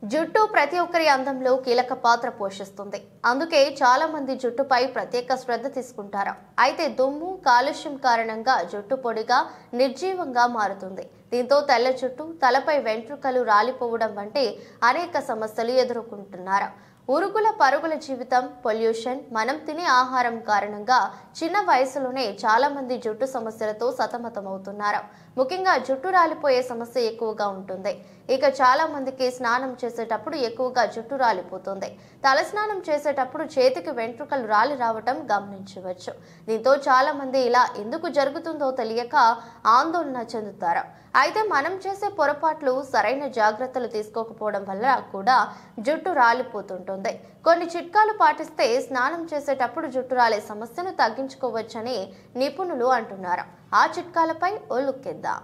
జుట్టు ప్రతి ఒక్కరి అందంలో కీలక పాత్ర పోషిస్తుంది. అందుకే చాలా మంది జుట్టుపై ప్రత్యేక శ్రద్ధ తీసుకుంటారు. అయితే దుమ్ము, కాలుష్యం కారణంగా జుట్టు పొడిగా, నిర్జీవంగా మారుతుంది. దీంతో తెల్ల జుట్టు, తలపై వెంట్రుకలు రాలిపోవడం వంటి అనేక సమస్యలు ఎదుర్కొంటున్నారు. ఉరుగుల పరుగుల జీవితం, పొల్యూషన్, మనం తినే ఆహారం కారణంగా చిన్న వయసులోనే చాలా మంది జుట్టు సమస్యలతో సతమతమవుతున్నారు. ముఖ్యంగా జుట్టు రాలిపోయే సమస్య ఎక్కువగా ఉంటుంది. ఇక చాలా మందికి స్నానం చేసేటప్పుడు ఎక్కువగా జుట్టు రాలిపోతుంది. తలస్నానం చేసేటప్పుడు చేతికి వెంట్రుకలు రాలి రావటం గమనించవచ్చు. దీంతో చాలా మంది ఇలా ఎందుకు జరుగుతుందో తెలియక ఆందోళన చెందుతారు. అయితే మనం చేసే పొరపాట్లు, సరైన జాగ్రత్తలు తీసుకోకపోవడం వల్ల కూడా జుట్టు రాలిపోతుంటుంది. కొన్ని చిట్కాలు పాటిస్తే స్నానం చేసేటప్పుడు జుట్టు రాలే సమస్యను తగ్గించుకోవచ్చని నిపుణులు అంటున్నారు. ఆ చిట్కాలపై ఓ లుక్ ఇద్దాం.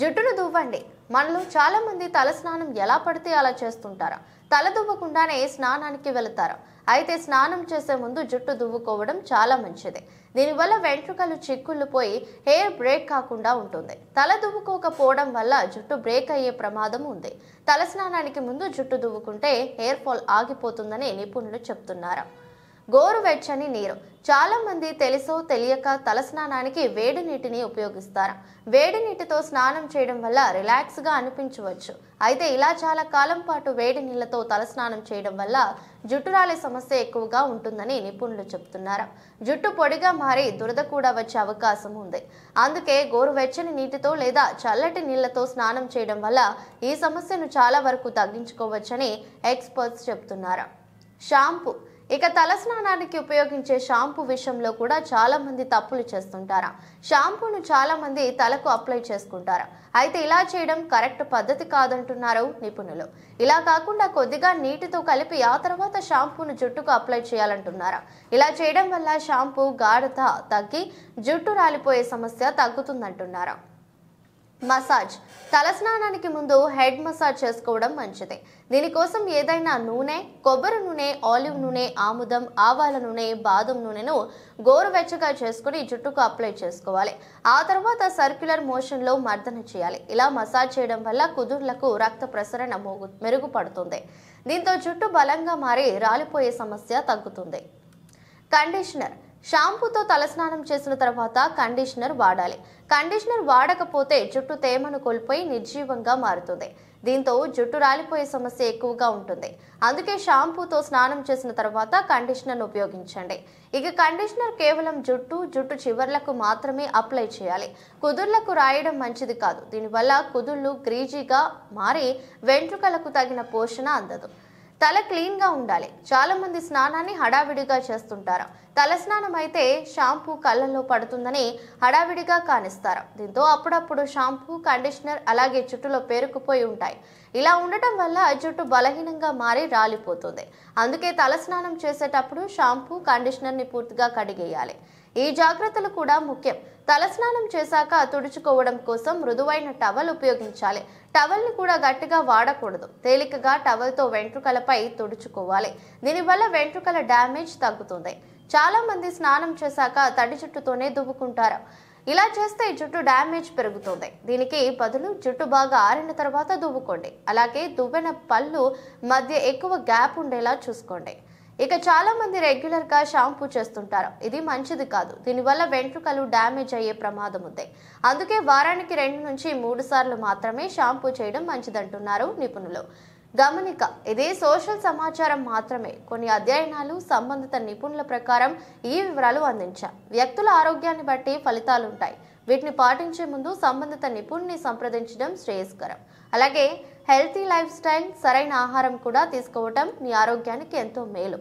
జుట్టును దువ్వండి. మనలో చాలా మంది తల స్నానం ఎలా పడితే అలా చేస్తుంటారు. తల దువ్వకుండానే స్నానానికి వెళతారు. అయితే స్నానం చేసే ముందు జుట్టు దువ్వుకోవడం చాలా మంచిది. దీనివల్ల వెంట్రుకలు చిక్కుళ్ళు పోయి హెయిర్ బ్రేక్ కాకుండా ఉంటుంది. తల దువ్వుకోకపోవడం వల్ల జుట్టు బ్రేక్ అయ్యే ప్రమాదం ఉంది. తల స్నానానికి ముందు జుట్టు దువ్వుకుంటే హెయిర్ ఫాల్ ఆగిపోతుందని నిపుణులు చెప్తున్నారు. గోరువెచ్చని నీరు. చాలా మంది తెలుసో తెలియక తలస్నానానికి వేడి నీటిని ఉపయోగిస్తారు. వేడి నీటితో స్నానం చేయడం వల్ల రిలాక్స్ గా అనిపించవచ్చు. అయితే ఇలా చాలా కాలం పాటు వేడి నీళ్లతో తలస్నానం చేయడం వల్ల జుట్టు రాలే సమస్య ఎక్కువగా ఉంటుందని నిపుణులు చెప్తున్నారు. జుట్టు పొడిగా మారి దురద కూడా వచ్చే అవకాశం ఉంది. అందుకే గోరువెచ్చని నీటితో లేదా చల్లటి నీళ్లతో స్నానం చేయడం వల్ల ఈ సమస్యను చాలా వరకు తగ్గించుకోవచ్చని ఎక్స్పర్ట్స్ చెప్తున్నారు. షాంపూ. ఇక తలస్నానానికి ఉపయోగించే షాంపూ విషయంలో కూడా చాలా మంది తప్పులు చేస్తుంటారు. షాంపూను చాలా మంది తలకు అప్లై చేసుకుంటారు. అయితే ఇలా చేయడం కరెక్ట్ పద్ధతి కాదంటున్నారు నిపుణులు. ఇలా కాకుండా కొద్దిగా నీటితో కలిపి ఆ తర్వాత షాంపూను జుట్టుకు అప్లై చేయాలంటున్నారు. ఇలా చేయడం వల్ల షాంపూ గాఢత తగ్గి జుట్టు రాలిపోయే సమస్య తగ్గుతుందంటున్నారు. మసాజ్. తలస్నానానికి ముందు హెడ్ మసాజ్ చేసుకోవడం మంచిది. దీనికోసం ఏదైనా నూనె, కొబ్బరి నూనె, ఆలివ్ నూనె, ఆముదం, ఆవాల నూనె, బాదం నూనెను గోరువెచ్చగా చేసుకుని జుట్టుకు అప్లై చేసుకోవాలి. ఆ తర్వాత సర్క్యులర్ మోషన్ లో మర్దన చేయాలి. ఇలా మసాజ్ చేయడం వల్ల కుదుర్లకు రక్త ప్రసరణ మెరుగుపడుతుంది. దీంతో జుట్టు బలంగా మారి రాలిపోయే సమస్య తగ్గుతుంది. కండిషనర్. షాంపూతో తలస్నానం చేసిన తర్వాత కండిషనర్ వాడాలి. కండిషనర్ వాడకపోతే జుట్టు తేమను కోల్పోయి నిర్జీవంగా మారుతుంది. దీంతో జుట్టు రాలిపోయే సమస్య ఎక్కువగా ఉంటుంది. అందుకే షాంపూతో స్నానం చేసిన తర్వాత కండిషనర్ ఉపయోగించండి. ఇక కండిషనర్ కేవలం జుట్టు చివర్లకు మాత్రమే అప్లై చేయాలి. కుదుర్లకు రాయడం మంచిది కాదు. దీనివల్ల కుదుళ్లు గ్రీజీగా మారి వెంట్రుకలకు తగిన పోషణ అందదు. తల క్లీన్ గా ఉండాలి. చాలా మంది స్నానాన్ని హడావిడిగా చేస్తుంటారు. తలస్నానం అయితే షాంపూ కళ్ళల్లో పడుతుందని హడావిడిగా కానిస్తారు. దీంతో అప్పుడప్పుడు షాంపూ, కండిషనర్ అలాగే జుట్టులో పేరుకుపోయి ఉంటాయి. ఇలా ఉండటం వల్ల జుట్టు బలహీనంగా మారి రాలిపోతుంది. అందుకే తలస్నానం చేసేటప్పుడు షాంపూ, కండిషనర్ ని పూర్తిగా కడిగేయాలి. ఈ జాగ్రత్తలు కూడా ముఖ్యం. తలస్నానం చేశాక తుడుచుకోవడం కోసం మృదువైన టవల్ ఉపయోగించాలి. టవల్ ని కూడా గట్టిగా వాడకూడదు. తేలికగా టవల్తో వెంట్రుకలపై తుడుచుకోవాలి. దీనివల్ల వెంట్రుకల డ్యామేజ్ తగ్గుతుంది. చాలా మంది స్నానం చేశాక తడి జుట్టుతోనే దువ్వుకుంటారు. ఇలా చేస్తే జుట్టు డ్యామేజ్ పెరుగుతుంది. దీనికి బదులు జుట్టు బాగా ఆరిన తర్వాత దువ్వుకోండి. అలాగే దువ్వెన పళ్ళు మధ్య ఎక్కువ గ్యాప్ ఉండేలా చూసుకోండి. ఇక చాలా మంది రెగ్యులర్ గా షాంపూ చేస్తుంటారు. ఇది మంచిది కాదు. దీనివల్ల వెంట్రుకలు డ్యామేజ్ అయ్యే ప్రమాదం ఉంది. అందుకే వారానికి 2 నుంచి 3 సార్లు మాత్రమే షాంపూ చేయడం మంచిదంటున్నారు నిపుణులు. గమనిక. ఇది సోషల్ సమాచారం మాత్రమే. కొన్ని అధ్యయనాలు, సంబంధిత నిపుణుల ప్రకారం ఈ వివరాలు అందించా. వ్యక్తుల ఆరోగ్యాన్ని బట్టి ఫలితాలుంటాయి. వీటిని పాటించే ముందు సంబంధిత నిపుణుని సంప్రదించడం శ్రేయస్కరం. అలాగే హెల్తీ లైఫ్ స్టైల్, సరైన ఆహారం కూడా తీసుకోవటం మీ ఆరోగ్యానికి ఎంతో మేలు.